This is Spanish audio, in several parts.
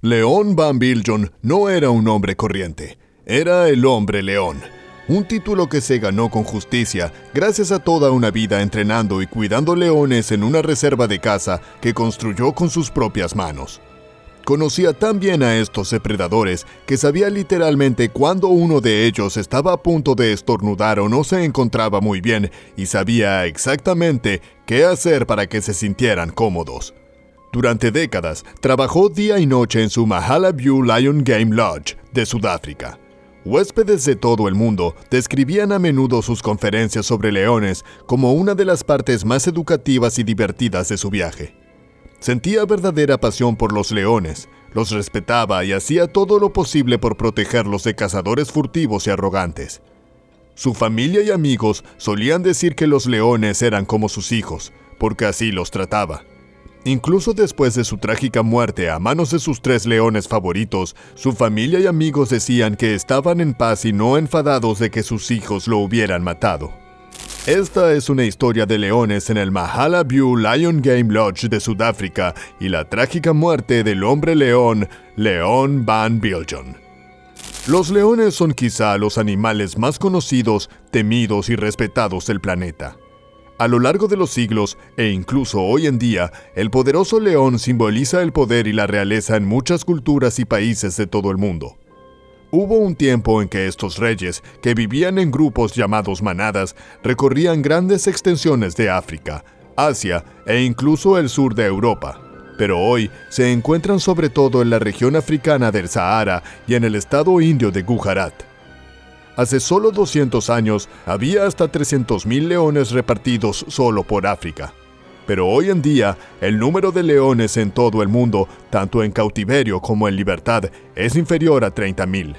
Leon Van Biljon no era un hombre corriente, era el hombre león. Un título que se ganó con justicia gracias a toda una vida entrenando y cuidando leones en una reserva de caza que construyó con sus propias manos. Conocía tan bien a estos depredadores que sabía literalmente cuándo uno de ellos estaba a punto de estornudar o no se encontraba muy bien y sabía exactamente qué hacer para que se sintieran cómodos. Durante décadas, trabajó día y noche en su Mahala View Lion Game Lodge de Sudáfrica. Huéspedes de todo el mundo describían a menudo sus conferencias sobre leones como una de las partes más educativas y divertidas de su viaje. Sentía verdadera pasión por los leones, los respetaba y hacía todo lo posible por protegerlos de cazadores furtivos y arrogantes. Su familia y amigos solían decir que los leones eran como sus hijos, porque así los trataba. Incluso después de su trágica muerte a manos de sus 3 leones favoritos, su familia y amigos decían que estaban en paz y no enfadados de que sus hijos lo hubieran matado. Esta es una historia de leones en el Mahala View Lion Game Lodge de Sudáfrica y la trágica muerte del hombre león, Leon Van Biljon. Los leones son quizá los animales más conocidos, temidos y respetados del planeta. A lo largo de los siglos, e incluso hoy en día, el poderoso león simboliza el poder y la realeza en muchas culturas y países de todo el mundo. Hubo un tiempo en que estos reyes, que vivían en grupos llamados manadas, recorrían grandes extensiones de África, Asia e incluso el sur de Europa. Pero hoy se encuentran sobre todo en la región africana del Sahara y en el estado indio de Gujarat. Hace solo 200 años había hasta 300.000 leones repartidos solo por África. Pero hoy en día, el número de leones en todo el mundo, tanto en cautiverio como en libertad, es inferior a 30.000.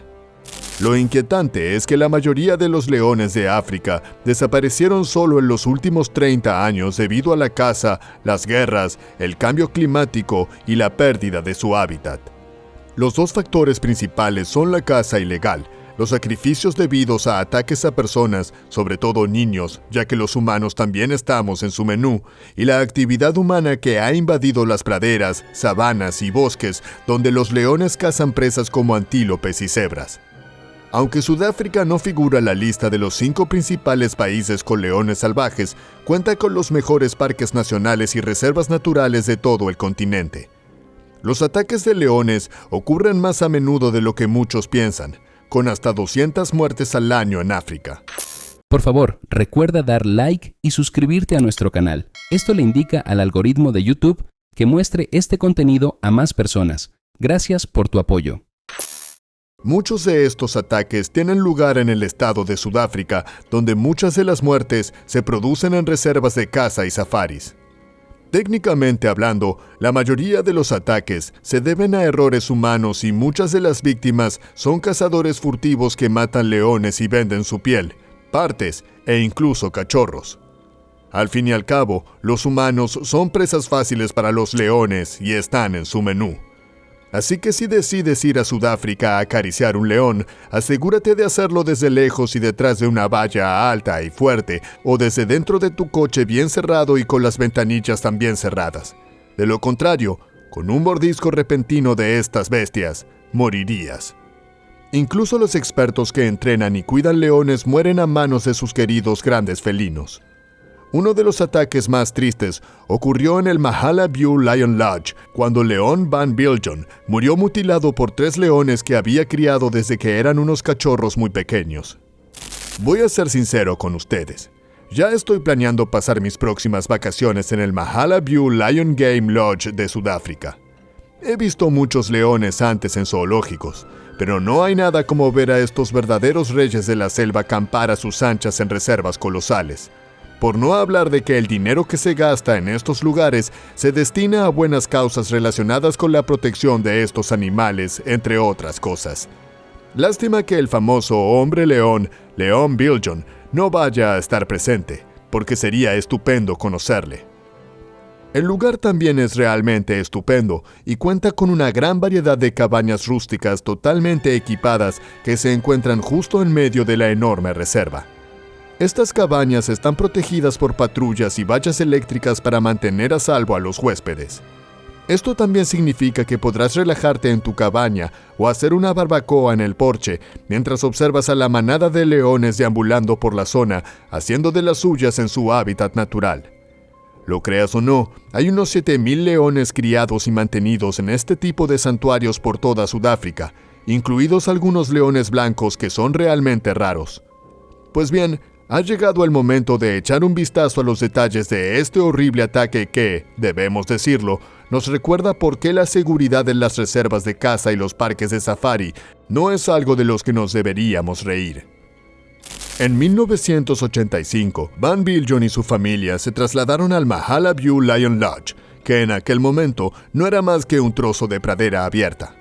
Lo inquietante es que la mayoría de los leones de África desaparecieron solo en los últimos 30 años debido a la caza, las guerras, el cambio climático y la pérdida de su hábitat. Los 2 factores principales son la caza ilegal, los sacrificios debidos a ataques a personas, sobre todo niños, ya que los humanos también estamos en su menú, y la actividad humana que ha invadido las praderas, sabanas y bosques, donde los leones cazan presas como antílopes y cebras. Aunque Sudáfrica no figura en la lista de los 5 principales países con leones salvajes, cuenta con los mejores parques nacionales y reservas naturales de todo el continente. Los ataques de leones ocurren más a menudo de lo que muchos piensan, con hasta 200 muertes al año en África. Por favor, recuerda dar like y suscribirte a nuestro canal. Esto le indica al algoritmo de YouTube que muestre este contenido a más personas. Gracias por tu apoyo. Muchos de estos ataques tienen lugar en el estado de Sudáfrica, donde muchas de las muertes se producen en reservas de caza y safaris. Técnicamente hablando, la mayoría de los ataques se deben a errores humanos y muchas de las víctimas son cazadores furtivos que matan leones y venden su piel, partes e incluso cachorros. Al fin y al cabo, los humanos son presas fáciles para los leones y están en su menú. Así que si decides ir a Sudáfrica a acariciar un león, asegúrate de hacerlo desde lejos y detrás de una valla alta y fuerte, o desde dentro de tu coche bien cerrado y con las ventanillas también cerradas. De lo contrario, con un mordisco repentino de estas bestias, morirías. Incluso los expertos que entrenan y cuidan leones mueren a manos de sus queridos grandes felinos. Uno de los ataques más tristes ocurrió en el Mahala View Lion Lodge, cuando Leon Van Biljon murió mutilado por 3 leones que había criado desde que eran unos cachorros muy pequeños. Voy a ser sincero con ustedes. Ya estoy planeando pasar mis próximas vacaciones en el Mahala View Lion Game Lodge de Sudáfrica. He visto muchos leones antes en zoológicos, pero no hay nada como ver a estos verdaderos reyes de la selva acampar a sus anchas en reservas colosales. Por no hablar de que el dinero que se gasta en estos lugares se destina a buenas causas relacionadas con la protección de estos animales, entre otras cosas. Lástima que el famoso hombre león, Leon Biljon, no vaya a estar presente, porque sería estupendo conocerle. El lugar también es realmente estupendo y cuenta con una gran variedad de cabañas rústicas totalmente equipadas que se encuentran justo en medio de la enorme reserva. Estas cabañas están protegidas por patrullas y vallas eléctricas para mantener a salvo a los huéspedes. Esto también significa que podrás relajarte en tu cabaña o hacer una barbacoa en el porche mientras observas a la manada de leones deambulando por la zona, haciendo de las suyas en su hábitat natural. Lo creas o no, hay unos 7,000 leones criados y mantenidos en este tipo de santuarios por toda Sudáfrica, incluidos algunos leones blancos que son realmente raros. Pues bien, ha llegado el momento de echar un vistazo a los detalles de este horrible ataque que, debemos decirlo, nos recuerda por qué la seguridad en las reservas de caza y los parques de safari no es algo de los que nos deberíamos reír. En 1985, Van Biljon y su familia se trasladaron al Mahala View Lion Lodge, que en aquel momento no era más que un trozo de pradera abierta.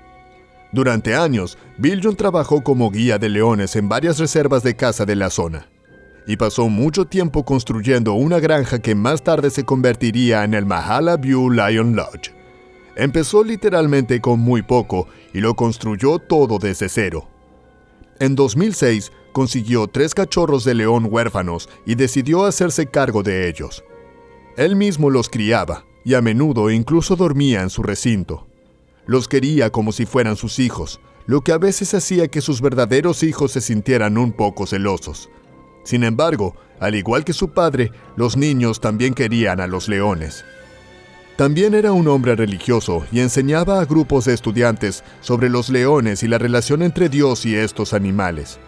Durante años, Biljon trabajó como guía de leones en varias reservas de caza de la zona, y pasó mucho tiempo construyendo una granja que más tarde se convertiría en el Mahala View Lion Lodge. Empezó literalmente con muy poco y lo construyó todo desde cero. En 2006, consiguió 3 cachorros de león huérfanos y decidió hacerse cargo de ellos. Él mismo los criaba y a menudo incluso dormía en su recinto. Los quería como si fueran sus hijos, lo que a veces hacía que sus verdaderos hijos se sintieran un poco celosos. Sin embargo, al igual que su padre, los niños también querían a los leones. También era un hombre religioso y enseñaba a grupos de estudiantes sobre los leones y la relación entre Dios y estos animales.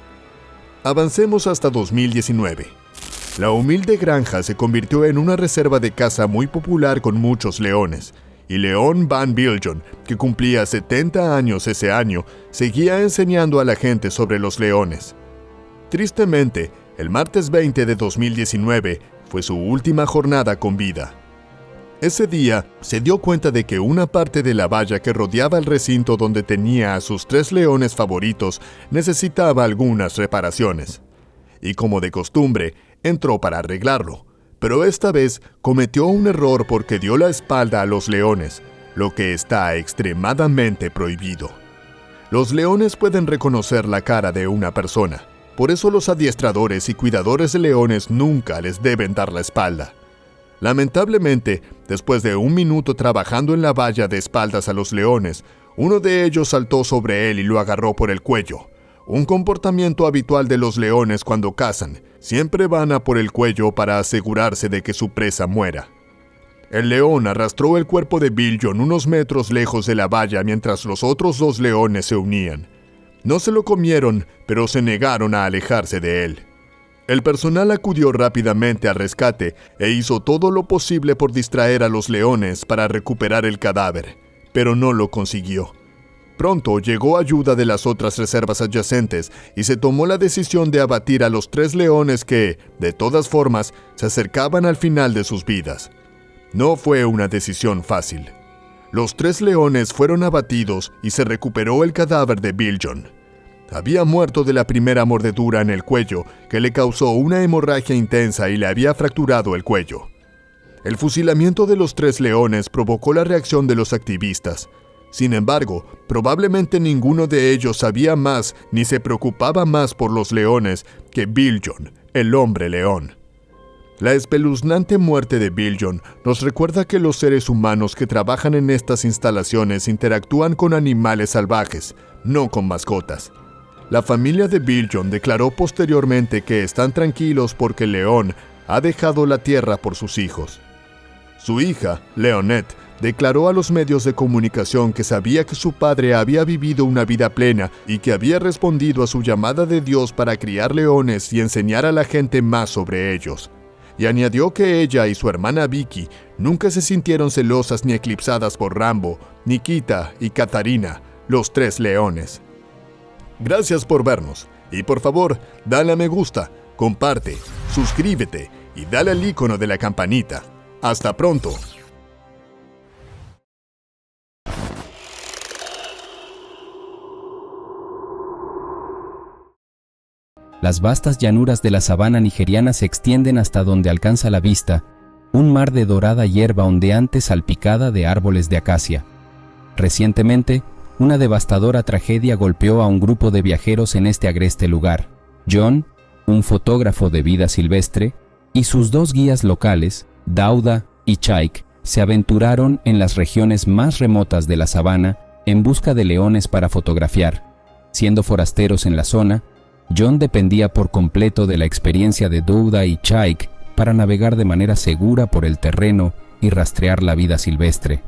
Avancemos hasta 2019. La humilde granja se convirtió en una reserva de caza muy popular con muchos leones, y Leon Van Biljon, que cumplía 70 años ese año, seguía enseñando a la gente sobre los leones. Tristemente, el martes 20 de 2019 fue su última jornada con vida. Ese día se dio cuenta de que una parte de la valla que rodeaba el recinto donde tenía a sus 3 leones favoritos necesitaba algunas reparaciones. Y como de costumbre, entró para arreglarlo, pero esta vez cometió un error porque dio la espalda a los leones, lo que está extremadamente prohibido. Los leones pueden reconocer la cara de una persona. Por eso los adiestradores y cuidadores de leones nunca les deben dar la espalda. Lamentablemente, después de 1 minuto trabajando en la valla de espaldas a los leones, uno de ellos saltó sobre él y lo agarró por el cuello. Un comportamiento habitual de los leones cuando cazan. Siempre van a por el cuello para asegurarse de que su presa muera. El león arrastró el cuerpo de Biljon unos metros lejos de la valla mientras los otros 2 leones se unían. No se lo comieron, pero se negaron a alejarse de él. El personal acudió rápidamente al rescate e hizo todo lo posible por distraer a los leones para recuperar el cadáver, pero no lo consiguió. Pronto llegó ayuda de las otras reservas adyacentes y se tomó la decisión de abatir a los 3 leones que, de todas formas, se acercaban al final de sus vidas. No fue una decisión fácil. Los 3 leones fueron abatidos y se recuperó el cadáver de Biljon. Había muerto de la primera mordedura en el cuello que le causó una hemorragia intensa y le había fracturado el cuello. El fusilamiento de los 3 leones provocó la reacción de los activistas. Sin embargo, probablemente ninguno de ellos sabía más ni se preocupaba más por los leones que Biljon, el hombre león. La espeluznante muerte de Biljon nos recuerda que los seres humanos que trabajan en estas instalaciones interactúan con animales salvajes, no con mascotas. La familia de Biljon declaró posteriormente que están tranquilos porque León ha dejado la tierra por sus hijos. Su hija, Leonette, declaró a los medios de comunicación que sabía que su padre había vivido una vida plena y que había respondido a su llamada de Dios para criar leones y enseñar a la gente más sobre ellos. Y añadió que ella y su hermana Vicky nunca se sintieron celosas ni eclipsadas por Rambo, Nikita y Katarina, los 3 leones. Gracias por vernos y por favor, dale a me gusta, comparte, suscríbete y dale al icono de la campanita. ¡Hasta pronto! Las vastas llanuras de la sabana nigeriana se extienden hasta donde alcanza la vista, un mar de dorada hierba ondeante salpicada de árboles de acacia. Recientemente, una devastadora tragedia golpeó a un grupo de viajeros en este agreste lugar. John, un fotógrafo de vida silvestre, y sus 2 guías locales, Dauda y Chaik, se aventuraron en las regiones más remotas de la sabana en busca de leones para fotografiar. Siendo forasteros en la zona, John dependía por completo de la experiencia de Douda y Chaik para navegar de manera segura por el terreno y rastrear la vida silvestre.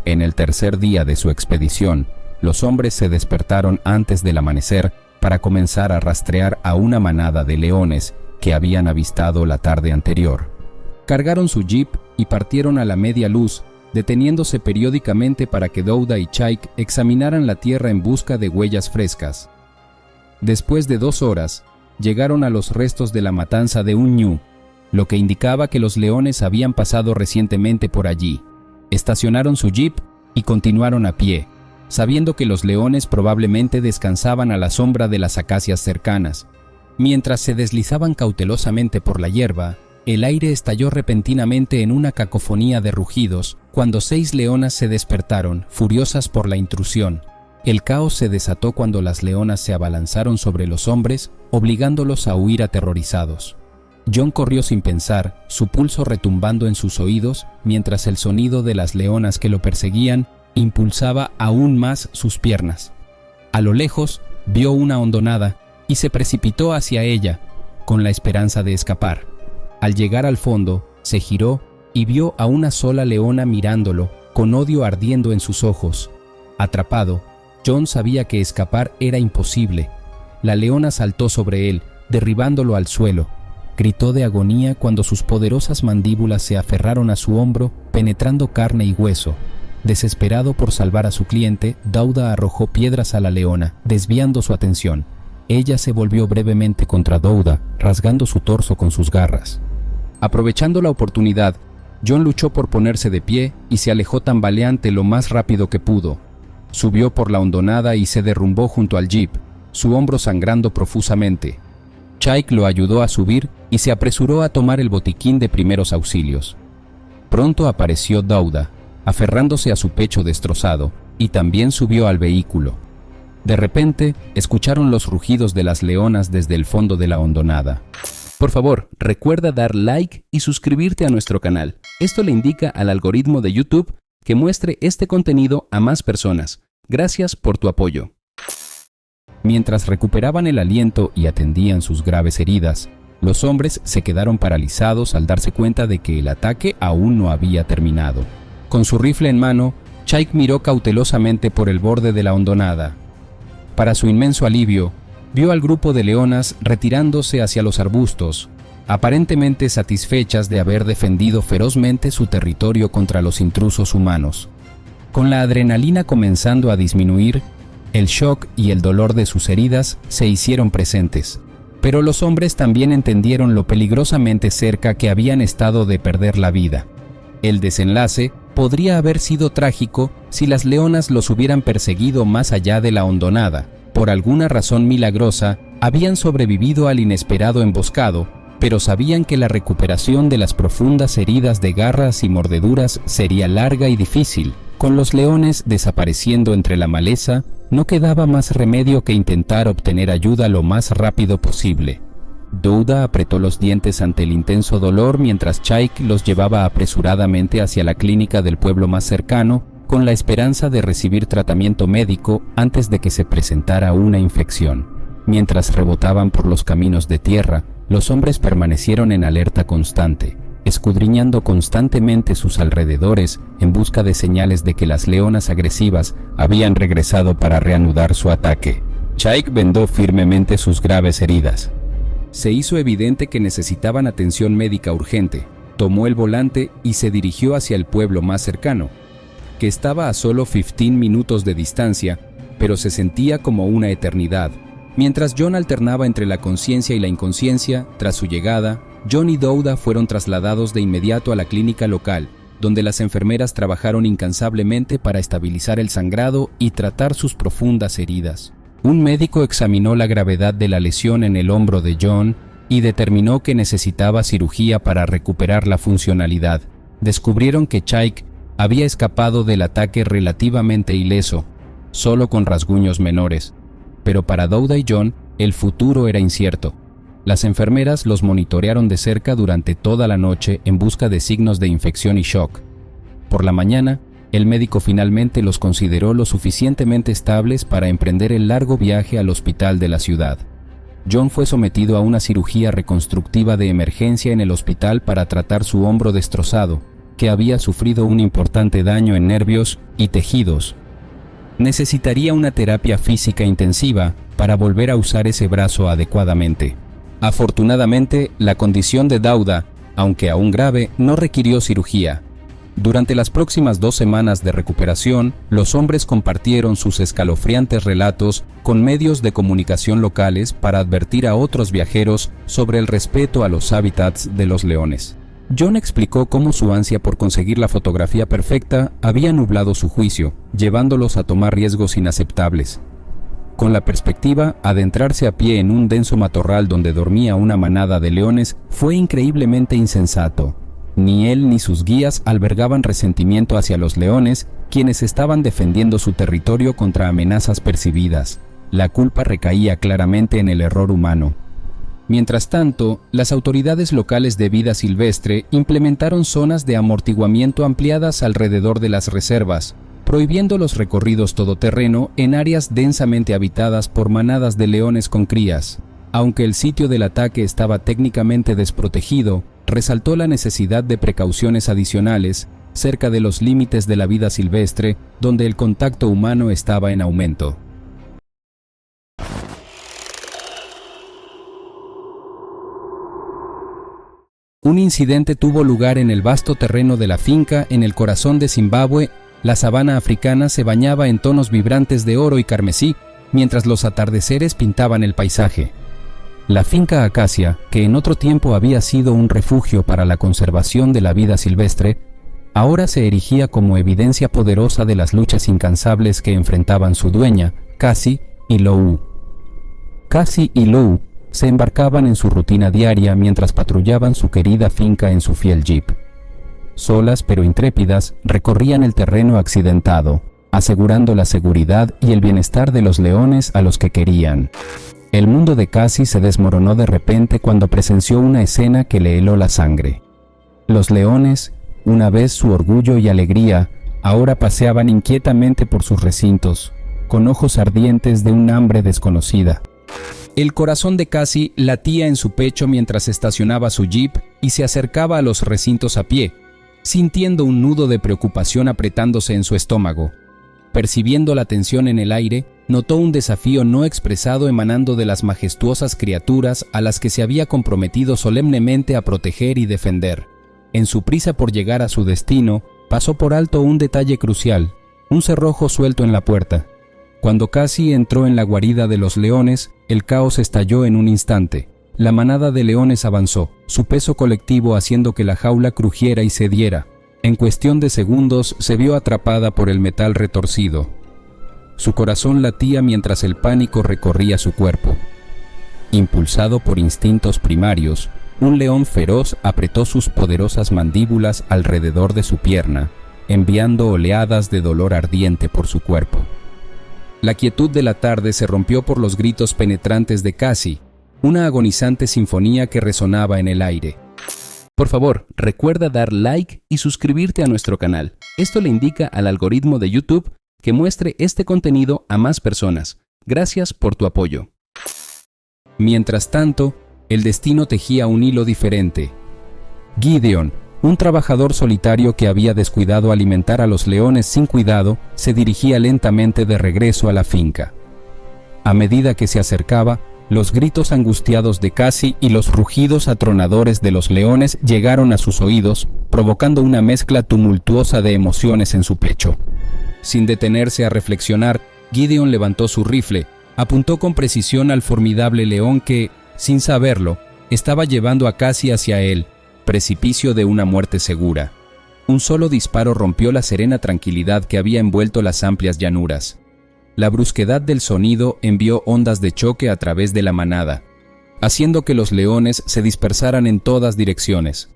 En el tercer día de su expedición, los hombres se despertaron antes del amanecer para comenzar a rastrear a una manada de leones que habían avistado la tarde anterior. Cargaron su jeep y partieron a la media luz, deteniéndose periódicamente para que Douda y Chaik examinaran la tierra en busca de huellas frescas. Después de 2 horas, llegaron a los restos de la matanza de un ñu, lo que indicaba que los leones habían pasado recientemente por allí. Estacionaron su jeep y continuaron a pie, sabiendo que los leones probablemente descansaban a la sombra de las acacias cercanas. Mientras se deslizaban cautelosamente por la hierba, el aire estalló repentinamente en una cacofonía de rugidos cuando 6 leonas se despertaron, furiosas por la intrusión. El caos se desató cuando las leonas se abalanzaron sobre los hombres, obligándolos a huir aterrorizados. John corrió sin pensar, su pulso retumbando en sus oídos, mientras el sonido de las leonas que lo perseguían impulsaba aún más sus piernas. A lo lejos, vio una hondonada y se precipitó hacia ella, con la esperanza de escapar. Al llegar al fondo, se giró y vio a una sola leona mirándolo, con odio ardiendo en sus ojos. Atrapado, John sabía que escapar era imposible. La leona saltó sobre él, derribándolo al suelo. Gritó de agonía cuando sus poderosas mandíbulas se aferraron a su hombro, penetrando carne y hueso. Desesperado por salvar a su cliente, Douda arrojó piedras a la leona, desviando su atención. Ella se volvió brevemente contra Douda, rasgando su torso con sus garras. Aprovechando la oportunidad, John luchó por ponerse de pie y se alejó tambaleante lo más rápido que pudo. Subió por la hondonada y se derrumbó junto al jeep, su hombro sangrando profusamente. Chaik lo ayudó a subir y se apresuró a tomar el botiquín de primeros auxilios. Pronto apareció Douda, aferrándose a su pecho destrozado, y también subió al vehículo. De repente, escucharon los rugidos de las leonas desde el fondo de la hondonada. Por favor, recuerda dar like y suscribirte a nuestro canal. Esto le indica al algoritmo de YouTube que muestre este contenido a más personas. Gracias por tu apoyo. Mientras recuperaban el aliento y atendían sus graves heridas, los hombres se quedaron paralizados al darse cuenta de que el ataque aún no había terminado. Con su rifle en mano, Chaik miró cautelosamente por el borde de la hondonada. Para su inmenso alivio, vio al grupo de leonas retirándose hacia los arbustos, aparentemente satisfechas de haber defendido ferozmente su territorio contra los intrusos humanos. Con la adrenalina comenzando a disminuir, el shock y el dolor de sus heridas se hicieron presentes, pero los hombres también entendieron lo peligrosamente cerca que habían estado de perder la vida. El desenlace podría haber sido trágico si las leonas los hubieran perseguido más allá de la hondonada. Por alguna razón milagrosa, habían sobrevivido al inesperado emboscado, pero sabían que la recuperación de las profundas heridas de garras y mordeduras sería larga y difícil. Con los leones desapareciendo entre la maleza, no quedaba más remedio que intentar obtener ayuda lo más rápido posible. Douda apretó los dientes ante el intenso dolor mientras Chaik los llevaba apresuradamente hacia la clínica del pueblo más cercano, con la esperanza de recibir tratamiento médico antes de que se presentara una infección. Mientras rebotaban por los caminos de tierra, los hombres permanecieron en alerta constante, escudriñando constantemente sus alrededores en busca de señales de que las leonas agresivas habían regresado para reanudar su ataque. Chaik vendó firmemente sus graves heridas. Se hizo evidente que necesitaban atención médica urgente. Tomó el volante y se dirigió hacia el pueblo más cercano, que estaba a solo 15 minutos de distancia, pero se sentía como una eternidad. Mientras John alternaba entre la conciencia y la inconsciencia, tras su llegada, John y Douda fueron trasladados de inmediato a la clínica local, donde las enfermeras trabajaron incansablemente para estabilizar el sangrado y tratar sus profundas heridas. Un médico examinó la gravedad de la lesión en el hombro de John y determinó que necesitaba cirugía para recuperar la funcionalidad. Descubrieron que Chaik había escapado del ataque relativamente ileso, solo con rasguños menores, pero para Douda y John el futuro era incierto. Las enfermeras los monitorearon de cerca durante toda la noche en busca de signos de infección y shock. Por la mañana, el médico finalmente los consideró lo suficientemente estables para emprender el largo viaje al hospital de la ciudad. John fue sometido a una cirugía reconstructiva de emergencia en el hospital para tratar su hombro destrozado, que había sufrido un importante daño en nervios y tejidos. Necesitaría una terapia física intensiva para volver a usar ese brazo adecuadamente. Afortunadamente, la condición de Dauda, aunque aún grave, no requirió cirugía. Durante las próximas 2 semanas de recuperación, los hombres compartieron sus escalofriantes relatos con medios de comunicación locales para advertir a otros viajeros sobre el respeto a los hábitats de los leones. John explicó cómo su ansia por conseguir la fotografía perfecta había nublado su juicio, llevándolos a tomar riesgos inaceptables. Con la perspectiva, adentrarse a pie en un denso matorral donde dormía una manada de leones fue increíblemente insensato. Ni él ni sus guías albergaban resentimiento hacia los leones, quienes estaban defendiendo su territorio contra amenazas percibidas. La culpa recaía claramente en el error humano. Mientras tanto, las autoridades locales de vida silvestre implementaron zonas de amortiguamiento ampliadas alrededor de las reservas, prohibiendo los recorridos todoterreno en áreas densamente habitadas por manadas de leones con crías. Aunque el sitio del ataque estaba técnicamente desprotegido, resaltó la necesidad de precauciones adicionales cerca de los límites de la vida silvestre, donde el contacto humano estaba en aumento. Un incidente tuvo lugar en el vasto terreno de la finca en el corazón de Zimbabue. La sabana africana se bañaba en tonos vibrantes de oro y carmesí, mientras los atardeceres pintaban el paisaje. La finca Acacia, que en otro tiempo había sido un refugio para la conservación de la vida silvestre, ahora se erigía como evidencia poderosa de las luchas incansables que enfrentaban su dueña, Cassie y Lou. Cassie y Lou se embarcaban en su rutina diaria mientras patrullaban su querida finca en su fiel jeep. Solas pero intrépidas, recorrían el terreno accidentado, asegurando la seguridad y el bienestar de los leones a los que querían. El mundo de Cassie se desmoronó de repente cuando presenció una escena que le heló la sangre. Los leones, una vez su orgullo y alegría, ahora paseaban inquietamente por sus recintos, con ojos ardientes de un hambre desconocida. El corazón de Cassie latía en su pecho mientras estacionaba su jeep y se acercaba a los recintos a pie, sintiendo un nudo de preocupación apretándose en su estómago. Percibiendo la tensión en el aire, notó un desafío no expresado emanando de las majestuosas criaturas a las que se había comprometido solemnemente a proteger y defender. En su prisa por llegar a su destino, pasó por alto un detalle crucial, un cerrojo suelto en la puerta. Cuando Cassie entró en la guarida de los leones, el caos estalló en un instante. La manada de leones avanzó, su peso colectivo haciendo que la jaula crujiera y cediera. En cuestión de segundos se vio atrapada por el metal retorcido. Su corazón latía mientras el pánico recorría su cuerpo. Impulsado por instintos primarios, un león feroz apretó sus poderosas mandíbulas alrededor de su pierna, enviando oleadas de dolor ardiente por su cuerpo. La quietud de la tarde se rompió por los gritos penetrantes de Cassie, una agonizante sinfonía que resonaba en el aire. Por favor, recuerda dar like y suscribirte a nuestro canal. Esto le indica al algoritmo de YouTube que muestre este contenido a más personas. Gracias por tu apoyo. Mientras tanto, el destino tejía un hilo diferente. Gideon, un trabajador solitario que había descuidado alimentar a los leones sin cuidado, se dirigía lentamente de regreso a la finca. A medida que se acercaba, los gritos angustiados de Cassie y los rugidos atronadores de los leones llegaron a sus oídos, provocando una mezcla tumultuosa de emociones en su pecho. Sin detenerse a reflexionar, Gideon levantó su rifle, apuntó con precisión al formidable león que, sin saberlo, estaba llevando a Cassie hacia él, precipicio de una muerte segura. Un solo disparo rompió la serena tranquilidad que había envuelto las amplias llanuras. La brusquedad del sonido envió ondas de choque a través de la manada, haciendo que los leones se dispersaran en todas direcciones.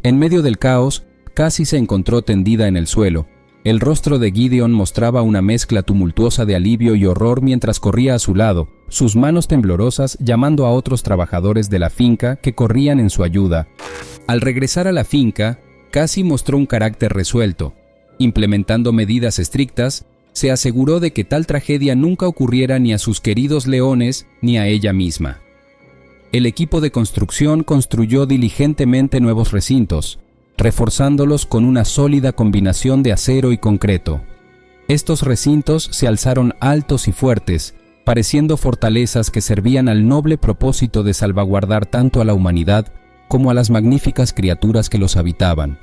En medio del caos, Cassie se encontró tendida en el suelo. El rostro de Gideon mostraba una mezcla tumultuosa de alivio y horror mientras corría a su lado, sus manos temblorosas llamando a otros trabajadores de la finca que corrían en su ayuda. Al regresar a la finca, Cassie mostró un carácter resuelto. Implementando medidas estrictas, se aseguró de que tal tragedia nunca ocurriera ni a sus queridos leones ni a ella misma. El equipo de construcción construyó diligentemente nuevos recintos, reforzándolos con una sólida combinación de acero y concreto. Estos recintos se alzaron altos y fuertes, pareciendo fortalezas que servían al noble propósito de salvaguardar tanto a la humanidad como a las magníficas criaturas que los habitaban.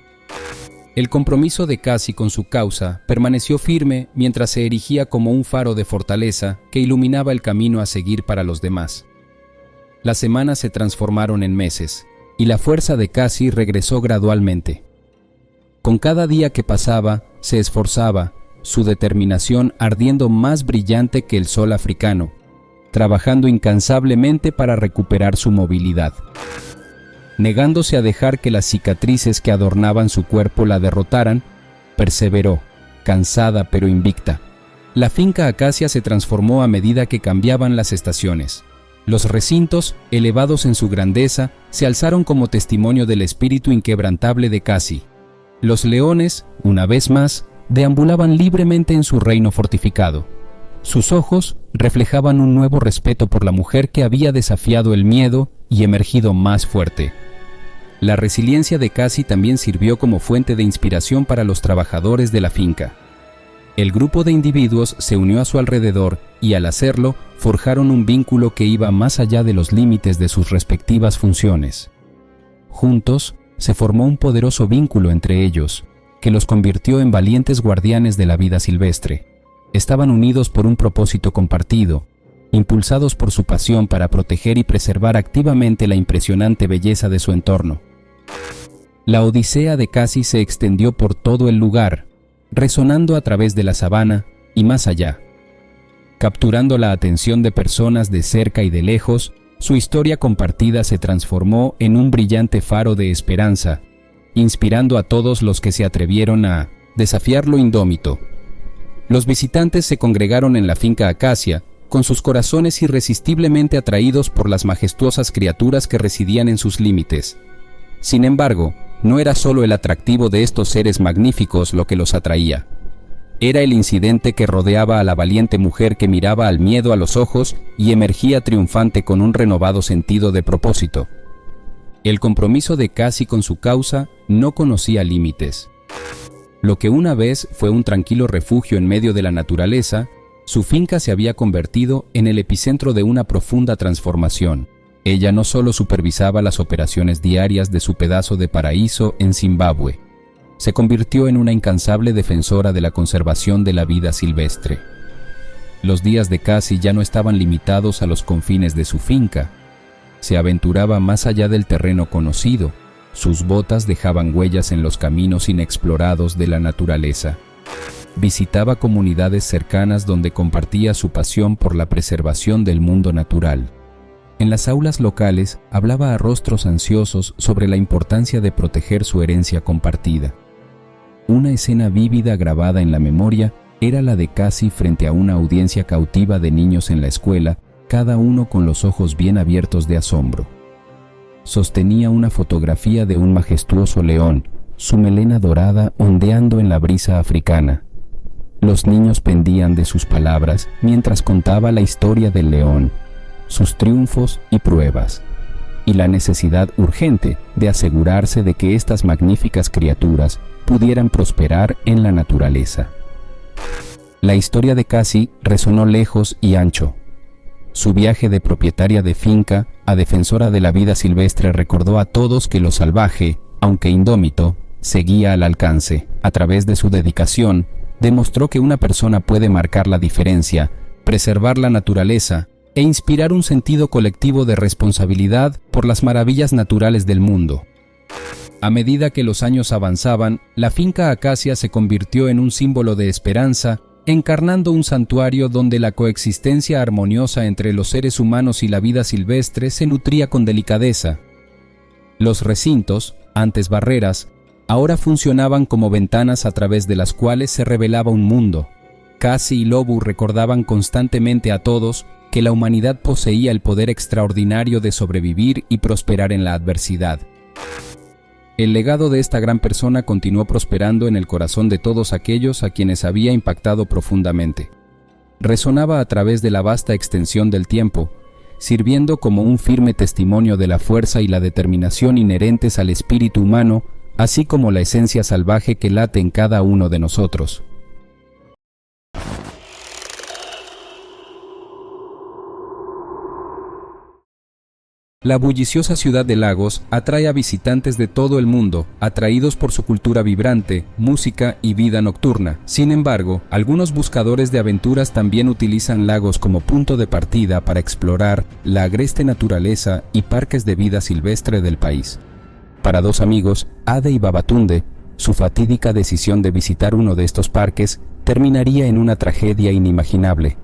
El compromiso de Cassie con su causa permaneció firme mientras se erigía como un faro de fortaleza que iluminaba el camino a seguir para los demás. Las semanas se transformaron en meses, y la fuerza de Cassie regresó gradualmente. Con cada día que pasaba, se esforzaba, su determinación ardiendo más brillante que el sol africano, trabajando incansablemente para recuperar su movilidad. Negándose a dejar que las cicatrices que adornaban su cuerpo la derrotaran, perseveró, cansada pero invicta. La finca Acacia se transformó a medida que cambiaban las estaciones. Los recintos, elevados en su grandeza, se alzaron como testimonio del espíritu inquebrantable de Cassie. Los leones, una vez más, deambulaban libremente en su reino fortificado. Sus ojos reflejaban un nuevo respeto por la mujer que había desafiado el miedo y emergido más fuerte. La resiliencia de Cassie también sirvió como fuente de inspiración para los trabajadores de la finca. El grupo de individuos se unió a su alrededor y al hacerlo, forjaron un vínculo que iba más allá de los límites de sus respectivas funciones. Juntos, se formó un poderoso vínculo entre ellos, que los convirtió en valientes guardianes de la vida silvestre. Estaban unidos por un propósito compartido, impulsados por su pasión para proteger y preservar activamente la impresionante belleza de su entorno. La odisea de Cassie se extendió por todo el lugar, resonando a través de la sabana y más allá. Capturando la atención de personas de cerca y de lejos, su historia compartida se transformó en un brillante faro de esperanza, inspirando a todos los que se atrevieron a desafiar lo indómito. Los visitantes se congregaron en la finca Acacia, con sus corazones irresistiblemente atraídos por las majestuosas criaturas que residían en sus límites. Sin embargo, no era solo el atractivo de estos seres magníficos lo que los atraía. Era el incidente que rodeaba a la valiente mujer que miraba al miedo a los ojos y emergía triunfante con un renovado sentido de propósito. El compromiso de Cassie con su causa no conocía límites. Lo que una vez fue un tranquilo refugio en medio de la naturaleza, su finca se había convertido en el epicentro de una profunda transformación. Ella no solo supervisaba las operaciones diarias de su pedazo de paraíso en Zimbabue, se convirtió en una incansable defensora de la conservación de la vida silvestre. Los días de Cassie ya no estaban limitados a los confines de su finca. Se aventuraba más allá del terreno conocido. Sus botas dejaban huellas en los caminos inexplorados de la naturaleza. Visitaba comunidades cercanas donde compartía su pasión por la preservación del mundo natural. En las aulas locales hablaba a rostros ansiosos sobre la importancia de proteger su herencia compartida. Una escena vívida grabada en la memoria era la de Cassie frente a una audiencia cautiva de niños en la escuela, cada uno con los ojos bien abiertos de asombro. Sostenía una fotografía de un majestuoso león, su melena dorada ondeando en la brisa africana. Los niños pendían de sus palabras mientras contaba la historia del león, sus triunfos y pruebas, y la necesidad urgente de asegurarse de que estas magníficas criaturas pudieran prosperar en la naturaleza. La historia de Cassie resonó lejos y ancho. Su viaje de propietaria de finca a defensora de la vida silvestre recordó a todos que lo salvaje, aunque indómito, seguía al alcance. A través de su dedicación, demostró que una persona puede marcar la diferencia, preservar la naturaleza e inspirar un sentido colectivo de responsabilidad por las maravillas naturales del mundo. A medida que los años avanzaban, la finca Acacia se convirtió en un símbolo de esperanza, encarnando un santuario donde la coexistencia armoniosa entre los seres humanos y la vida silvestre se nutría con delicadeza. Los recintos, antes barreras, ahora funcionaban como ventanas a través de las cuales se revelaba un mundo. Cassie y Lobu recordaban constantemente a todos que la humanidad poseía el poder extraordinario de sobrevivir y prosperar en la adversidad. El legado de esta gran persona continuó prosperando en el corazón de todos aquellos a quienes había impactado profundamente. Resonaba a través de la vasta extensión del tiempo, sirviendo como un firme testimonio de la fuerza y la determinación inherentes al espíritu humano, así como la esencia salvaje que late en cada uno de nosotros. La bulliciosa ciudad de Lagos atrae a visitantes de todo el mundo, atraídos por su cultura vibrante, música y vida nocturna. Sin embargo, algunos buscadores de aventuras también utilizan Lagos como punto de partida para explorar la agreste naturaleza y parques de vida silvestre del país. Para dos amigos, Ade y Babatunde, su fatídica decisión de visitar uno de estos parques terminaría en una tragedia inimaginable.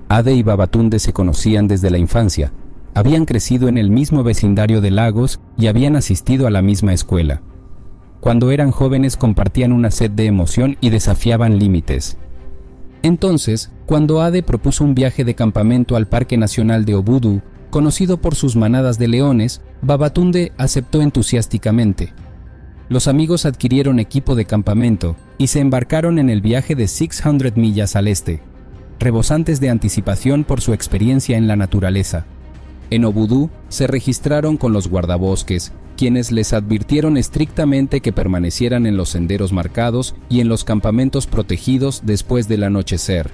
Ade y Babatunde se conocían desde la infancia. Habían crecido en el mismo vecindario de Lagos y habían asistido a la misma escuela. Cuando eran jóvenes compartían una sed de emoción y desafiaban límites. Entonces, cuando Ade propuso un viaje de campamento al Parque Nacional de Obudu, conocido por sus manadas de leones, Babatunde aceptó entusiásticamente. Los amigos adquirieron equipo de campamento y se embarcaron en el viaje de 600 millas al este, rebosantes de anticipación por su experiencia en la naturaleza. En Obudu se registraron con los guardabosques, quienes les advirtieron estrictamente que permanecieran en los senderos marcados y en los campamentos protegidos después del anochecer.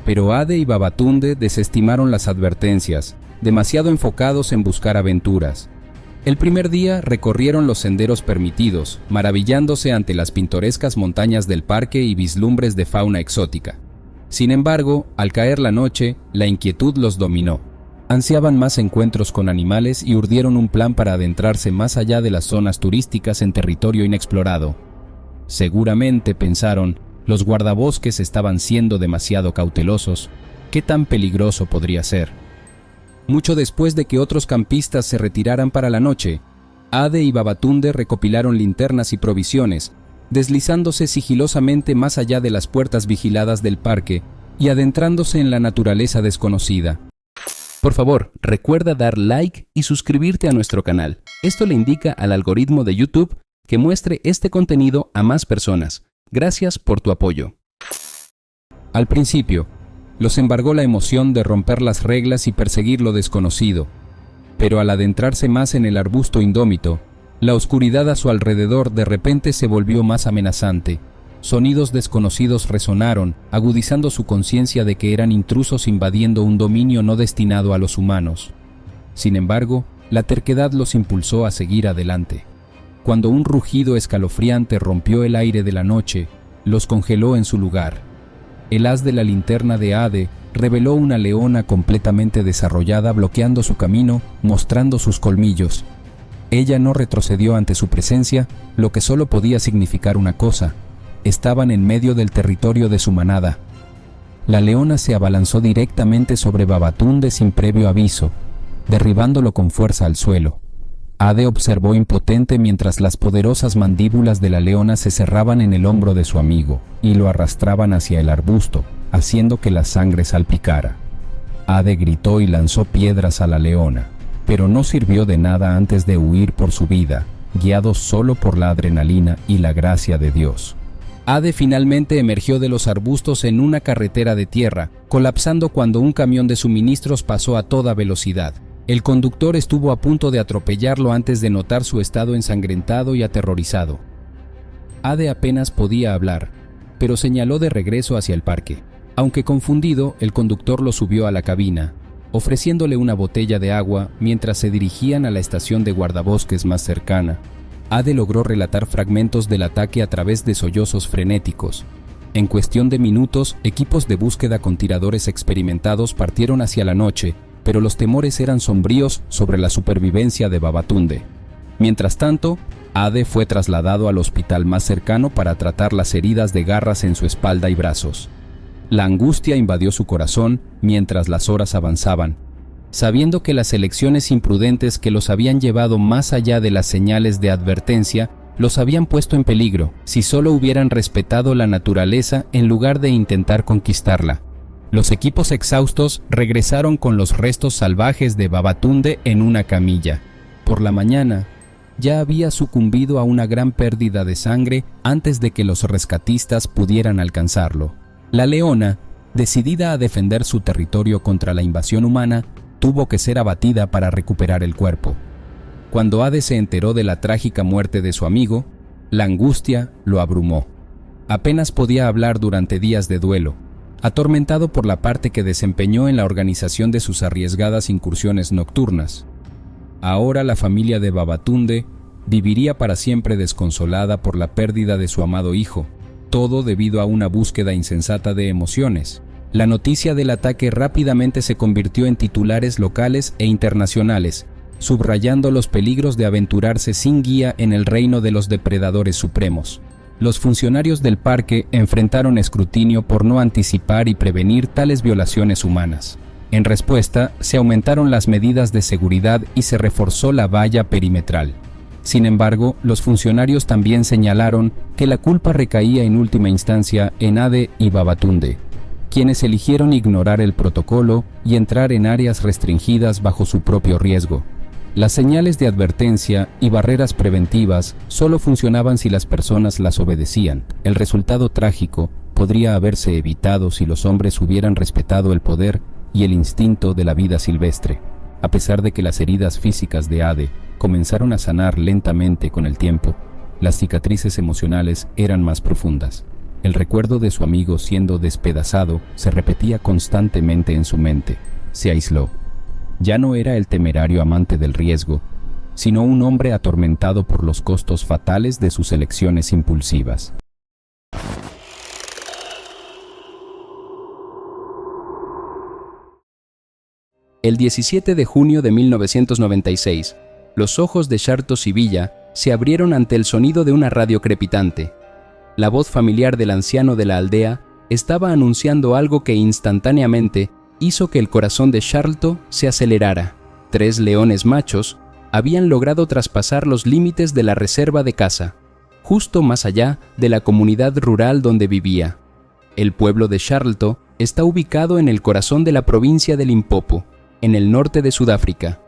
Pero Ade y Babatunde desestimaron las advertencias, demasiado enfocados en buscar aventuras. El primer día recorrieron los senderos permitidos, maravillándose ante las pintorescas montañas del parque y vislumbres de fauna exótica. Sin embargo, al caer la noche, la inquietud los dominó. Ansiaban más encuentros con animales y urdieron un plan para adentrarse más allá de las zonas turísticas en territorio inexplorado. Seguramente, pensaron, los guardabosques estaban siendo demasiado cautelosos. ¿Qué tan peligroso podría ser? Mucho después de que otros campistas se retiraran para la noche, Ade y Babatunde recopilaron linternas y provisiones, deslizándose sigilosamente más allá de las puertas vigiladas del parque y adentrándose en la naturaleza desconocida. Por favor, recuerda dar like y suscribirte a nuestro canal. Esto le indica al algoritmo de YouTube que muestre este contenido a más personas. Gracias por tu apoyo. Al principio, los embargó la emoción de romper las reglas y perseguir lo desconocido. Pero al adentrarse más en el arbusto indómito, la oscuridad a su alrededor de repente se volvió más amenazante. Sonidos desconocidos resonaron, agudizando su conciencia de que eran intrusos invadiendo un dominio no destinado a los humanos. Sin embargo, la terquedad los impulsó a seguir adelante. Cuando un rugido escalofriante rompió el aire de la noche, los congeló en su lugar. El haz de la linterna de Ade reveló una leona completamente desarrollada bloqueando su camino, mostrando sus colmillos. Ella no retrocedió ante su presencia, lo que solo podía significar una cosa: estaban en medio del territorio de su manada. La leona se abalanzó directamente sobre Babatunde sin previo aviso, derribándolo con fuerza al suelo. Ade observó impotente mientras las poderosas mandíbulas de la leona se cerraban en el hombro de su amigo y lo arrastraban hacia el arbusto, haciendo que la sangre salpicara. Ade gritó y lanzó piedras a la leona, pero no sirvió de nada antes de huir por su vida, guiado solo por la adrenalina y la gracia de Dios. Ade finalmente emergió de los arbustos en una carretera de tierra, colapsando cuando un camión de suministros pasó a toda velocidad. El conductor estuvo a punto de atropellarlo antes de notar su estado ensangrentado y aterrorizado. Ade apenas podía hablar, pero señaló de regreso hacia el parque. Aunque confundido, el conductor lo subió a la cabina, ofreciéndole una botella de agua mientras se dirigían a la estación de guardabosques más cercana. Ade logró relatar fragmentos del ataque a través de sollozos frenéticos. En cuestión de minutos, equipos de búsqueda con tiradores experimentados partieron hacia la noche, pero los temores eran sombríos sobre la supervivencia de Babatunde. Mientras tanto, Ade fue trasladado al hospital más cercano para tratar las heridas de garras en su espalda y brazos. La angustia invadió su corazón mientras las horas avanzaban, sabiendo que las elecciones imprudentes que los habían llevado más allá de las señales de advertencia los habían puesto en peligro si solo hubieran respetado la naturaleza en lugar de intentar conquistarla. Los equipos exhaustos regresaron con los restos salvajes de Babatunde en una camilla. Por la mañana, ya había sucumbido a una gran pérdida de sangre antes de que los rescatistas pudieran alcanzarlo. La leona, decidida a defender su territorio contra la invasión humana, tuvo que ser abatida para recuperar el cuerpo. Cuando Ade se enteró de la trágica muerte de su amigo, la angustia lo abrumó. Apenas podía hablar durante días de duelo, atormentado por la parte que desempeñó en la organización de sus arriesgadas incursiones nocturnas. Ahora la familia de Babatunde viviría para siempre desconsolada por la pérdida de su amado hijo, todo debido a una búsqueda insensata de emociones. La noticia del ataque rápidamente se convirtió en titulares locales e internacionales, subrayando los peligros de aventurarse sin guía en el reino de los depredadores supremos. Los funcionarios del parque enfrentaron escrutinio por no anticipar y prevenir tales violaciones humanas. En respuesta, se aumentaron las medidas de seguridad y se reforzó la valla perimetral. Sin embargo, los funcionarios también señalaron que la culpa recaía en última instancia en Ade y Babatunde, quienes eligieron ignorar el protocolo y entrar en áreas restringidas bajo su propio riesgo. Las señales de advertencia y barreras preventivas solo funcionaban si las personas las obedecían. El resultado trágico podría haberse evitado si los hombres hubieran respetado el poder y el instinto de la vida silvestre. A pesar de que las heridas físicas de Ade comenzaron a sanar lentamente con el tiempo, las cicatrices emocionales eran más profundas. El recuerdo de su amigo siendo despedazado se repetía constantemente en su mente. Se aisló. Ya no era el temerario amante del riesgo, sino un hombre atormentado por los costos fatales de sus elecciones impulsivas. El 17 de junio de 1996, los ojos de Sharto Sibilla se abrieron ante el sonido de una radio crepitante. La voz familiar del anciano de la aldea estaba anunciando algo que instantáneamente hizo que el corazón de Sharto se acelerara. 3 leones machos habían logrado traspasar los límites de la reserva de caza, justo más allá de la comunidad rural donde vivía. El pueblo de Sharto está ubicado en el corazón de la provincia de Limpopo, en el norte de Sudáfrica,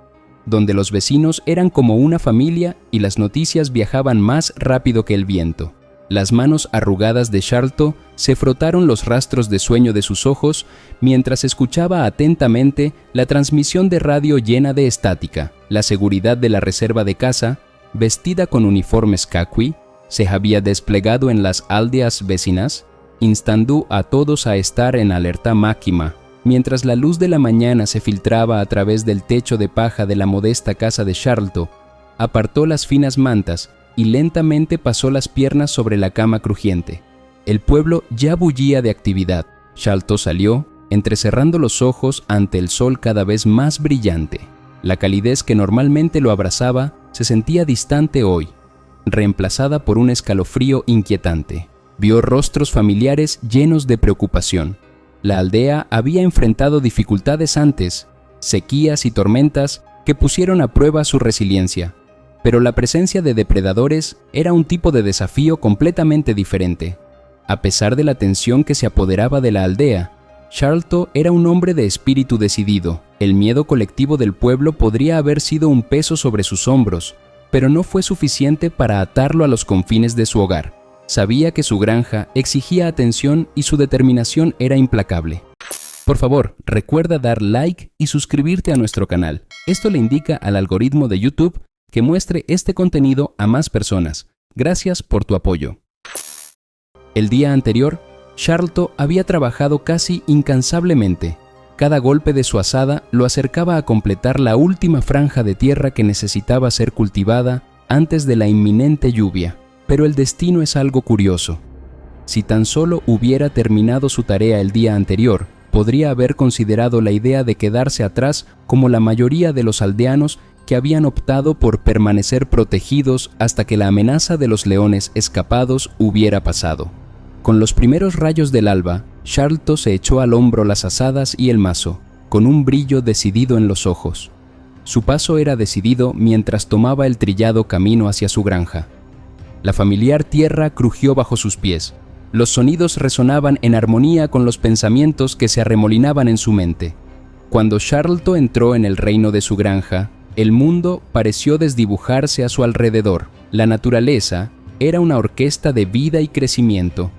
donde los vecinos eran como una familia y las noticias viajaban más rápido que el viento. Las manos arrugadas de Sharto se frotaron los rastros de sueño de sus ojos mientras escuchaba atentamente la transmisión de radio llena de estática. La seguridad de la reserva de caza, vestida con uniformes caqui, se había desplegado en las aldeas vecinas, instando a todos a estar en alerta máxima. Mientras la luz de la mañana se filtraba a través del techo de paja de la modesta casa de Sharto, apartó las finas mantas y lentamente pasó las piernas sobre la cama crujiente. El pueblo ya bullía de actividad. Sharto salió, entrecerrando los ojos ante el sol cada vez más brillante. La calidez que normalmente lo abrazaba se sentía distante hoy, reemplazada por un escalofrío inquietante. Vio rostros familiares llenos de preocupación. La aldea había enfrentado dificultades antes, sequías y tormentas que pusieron a prueba su resiliencia. Pero la presencia de depredadores era un tipo de desafío completamente diferente. A pesar de la tensión que se apoderaba de la aldea, Sharto era un hombre de espíritu decidido. El miedo colectivo del pueblo podría haber sido un peso sobre sus hombros, pero no fue suficiente para atarlo a los confines de su hogar. Sabía que su granja exigía atención y su determinación era implacable. Por favor, recuerda dar like y suscribirte a nuestro canal. Esto le indica al algoritmo de YouTube que muestre este contenido a más personas. Gracias por tu apoyo. El día anterior, Sharto había trabajado casi incansablemente. Cada golpe de su azada lo acercaba a completar la última franja de tierra que necesitaba ser cultivada antes de la inminente lluvia. Pero el destino es algo curioso. Si tan solo hubiera terminado su tarea el día anterior, podría haber considerado la idea de quedarse atrás como la mayoría de los aldeanos que habían optado por permanecer protegidos hasta que la amenaza de los leones escapados hubiera pasado. Con los primeros rayos del alba, Sharto se echó al hombro las azadas y el mazo, con un brillo decidido en los ojos. Su paso era decidido mientras tomaba el trillado camino hacia su granja. La familiar tierra crujió bajo sus pies. Los sonidos resonaban en armonía con los pensamientos que se arremolinaban en su mente. Cuando Sharto entró en el reino de su granja, El mundo pareció desdibujarse a su alrededor. La naturaleza era una orquesta de vida y crecimiento,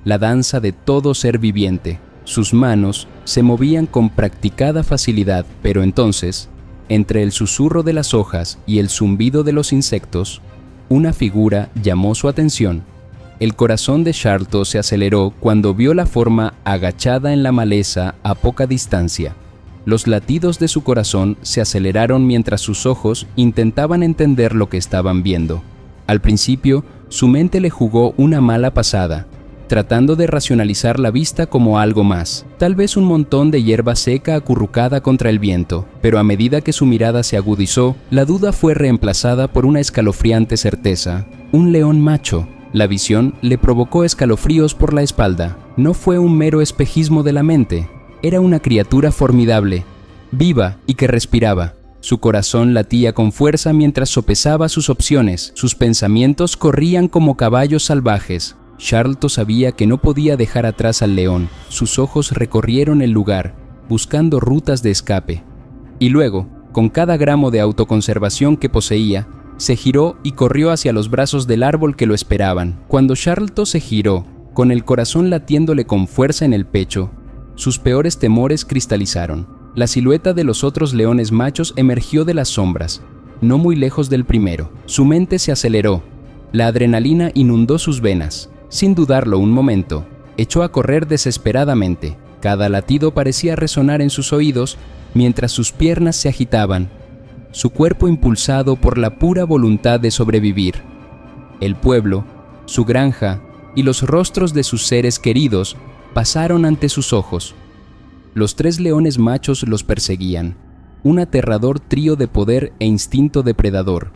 la danza de todo ser viviente. Sus manos se movían con practicada facilidad, pero entonces, entre el susurro de las hojas y el zumbido de los insectos, una figura llamó su atención. El corazón de Sharlto se aceleró cuando vio la forma agachada en la maleza a poca distancia. Los latidos de su corazón se aceleraron mientras sus ojos intentaban entender lo que estaban viendo. Al principio, su mente le jugó una mala pasada, tratando de racionalizar la vista como algo más, tal vez un montón de hierba seca acurrucada contra el viento, pero a medida que su mirada se agudizó, la duda fue reemplazada por una escalofriante certeza: un león macho. La visión le provocó escalofríos por la espalda. No fue un mero espejismo de la mente, era una criatura formidable, viva y que respiraba. Su corazón latía con fuerza mientras sopesaba sus opciones, sus pensamientos corrían como caballos salvajes. Sharlto sabía que no podía dejar atrás al león. Sus ojos recorrieron el lugar, buscando rutas de escape. Y luego, con cada gramo de autoconservación que poseía, se giró y corrió hacia los brazos del árbol que lo esperaban. Cuando Sharlto se giró, con el corazón latiéndole con fuerza en el pecho, sus peores temores cristalizaron. La silueta de los otros leones machos emergió de las sombras, no muy lejos del primero. Su mente se aceleró. La adrenalina inundó sus venas. Sin dudarlo un momento, echó a correr desesperadamente. Cada latido parecía resonar en sus oídos mientras sus piernas se agitaban, su cuerpo impulsado por la pura voluntad de sobrevivir. El pueblo, su granja y los rostros de sus seres queridos pasaron ante sus ojos. Los 3 leones machos los perseguían, un aterrador trío de poder e instinto depredador,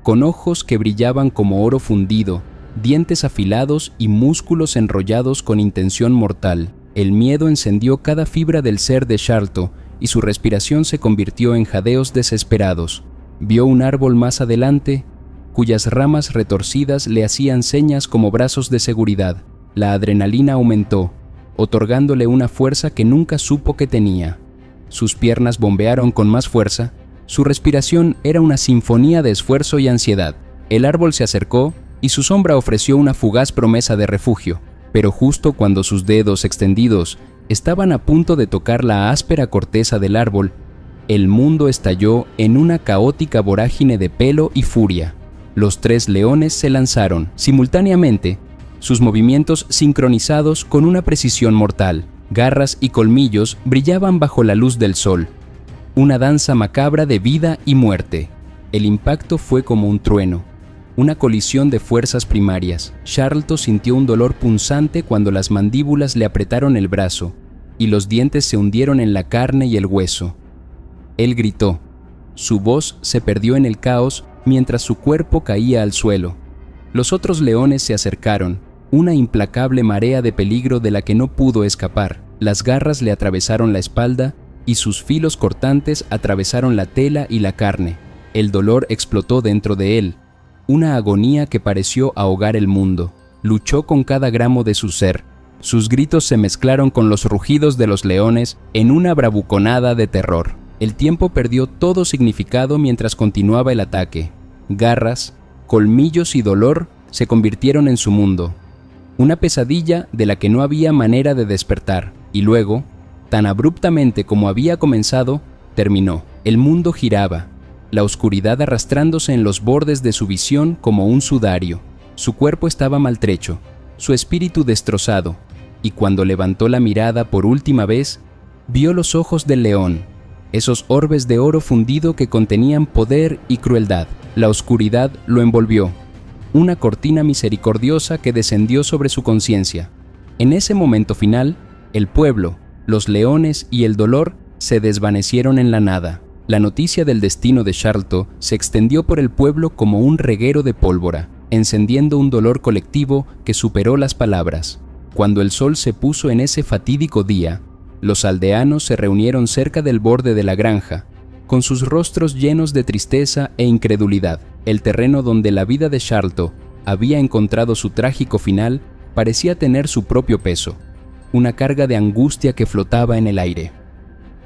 con ojos que brillaban como oro fundido, dientes afilados y músculos enrollados con intención mortal. El miedo encendió cada fibra del ser de Sharlto y su respiración se convirtió en jadeos desesperados. Vio un árbol más adelante, cuyas ramas retorcidas le hacían señas como brazos de seguridad. La adrenalina aumentó, otorgándole una fuerza que nunca supo que tenía. Sus piernas bombearon con más fuerza, su respiración era una sinfonía de esfuerzo y ansiedad. El árbol se acercó y su sombra ofreció una fugaz promesa de refugio, pero justo cuando sus dedos extendidos estaban a punto de tocar la áspera corteza del árbol, el mundo estalló en una caótica vorágine de pelo y furia. Los 3 leones se lanzaron simultáneamente, sus movimientos sincronizados con una precisión mortal. Garras y colmillos brillaban bajo la luz del sol. Una danza macabra de vida y muerte. El impacto fue como un trueno, una colisión de fuerzas primarias. Sharlto sintió un dolor punzante cuando las mandíbulas le apretaron el brazo y los dientes se hundieron en la carne y el hueso. Él gritó. Su voz se perdió en el caos mientras su cuerpo caía al suelo. Los otros leones se acercaron, una implacable marea de peligro de la que no pudo escapar. Las garras le atravesaron la espalda y sus filos cortantes atravesaron la tela y la carne. El dolor explotó dentro de él, una agonía que pareció ahogar el mundo. Luchó con cada gramo de su ser. Sus gritos se mezclaron con los rugidos de los leones en una bravuconada de terror. El tiempo perdió todo significado mientras continuaba el ataque. Garras, colmillos y dolor se convirtieron en su mundo. Una pesadilla de la que no había manera de despertar. Y luego, tan abruptamente como había comenzado, terminó. El mundo giraba, la oscuridad arrastrándose en los bordes de su visión como un sudario. Su cuerpo estaba maltrecho, su espíritu destrozado, y cuando levantó la mirada por última vez, vio los ojos del león, esos orbes de oro fundido que contenían poder y crueldad. La oscuridad lo envolvió, una cortina misericordiosa que descendió sobre su conciencia. En ese momento final, el pueblo, los leones y el dolor se desvanecieron en la nada. La noticia del destino de Sharlto se extendió por el pueblo como un reguero de pólvora, encendiendo un dolor colectivo que superó las palabras. Cuando el sol se puso en ese fatídico día, los aldeanos se reunieron cerca del borde de la granja, con sus rostros llenos de tristeza e incredulidad. El terreno donde la vida de Sharlto había encontrado su trágico final parecía tener su propio peso, una carga de angustia que flotaba en el aire.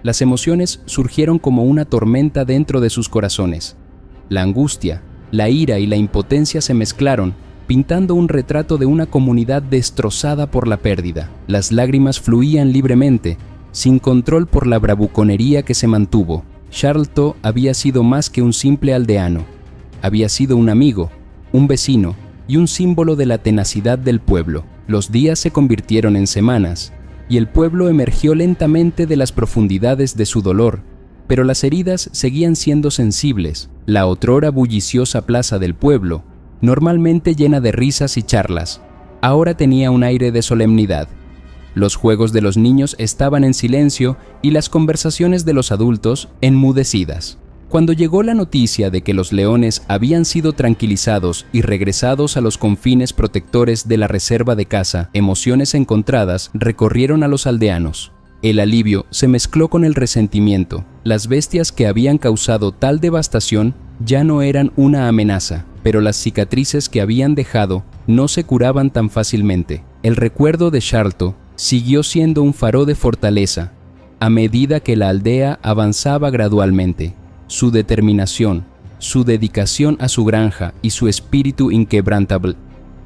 Las emociones surgieron como una tormenta dentro de sus corazones. La angustia, la ira y la impotencia se mezclaron, pintando un retrato de una comunidad destrozada por la pérdida. Las lágrimas fluían libremente, sin control por la bravuconería que se mantuvo. Charlton había sido más que un simple aldeano. Había sido un amigo, un vecino y un símbolo de la tenacidad del pueblo. Los días se convirtieron en semanas, y el pueblo emergió lentamente de las profundidades de su dolor, pero las heridas seguían siendo sensibles. La otrora bulliciosa plaza del pueblo, normalmente llena de risas y charlas, ahora tenía un aire de solemnidad. Los juegos de los niños estaban en silencio y las conversaciones de los adultos enmudecidas. Cuando llegó la noticia de que los leones habían sido tranquilizados y regresados a los confines protectores de la reserva de caza, emociones encontradas recorrieron a los aldeanos. El alivio se mezcló con el resentimiento. Las bestias que habían causado tal devastación ya no eran una amenaza, pero las cicatrices que habían dejado no se curaban tan fácilmente. El recuerdo de Charlton siguió siendo un faro de fortaleza a medida que la aldea avanzaba gradualmente. Su determinación, su dedicación a su granja y su espíritu inquebrantable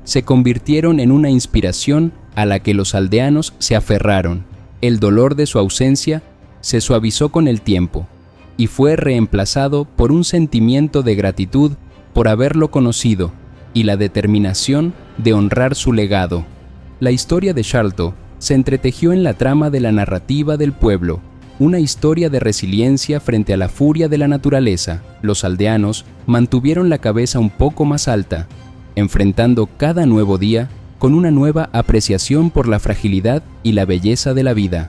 se convirtieron en una inspiración a la que los aldeanos se aferraron. El dolor de su ausencia se suavizó con el tiempo y fue reemplazado por un sentimiento de gratitud por haberlo conocido y la determinación de honrar su legado. La historia de Charlton se entretejió en la trama de la narrativa del pueblo, una historia de resiliencia frente a la furia de la naturaleza. Los aldeanos mantuvieron la cabeza un poco más alta, enfrentando cada nuevo día con una nueva apreciación por la fragilidad y la belleza de la vida.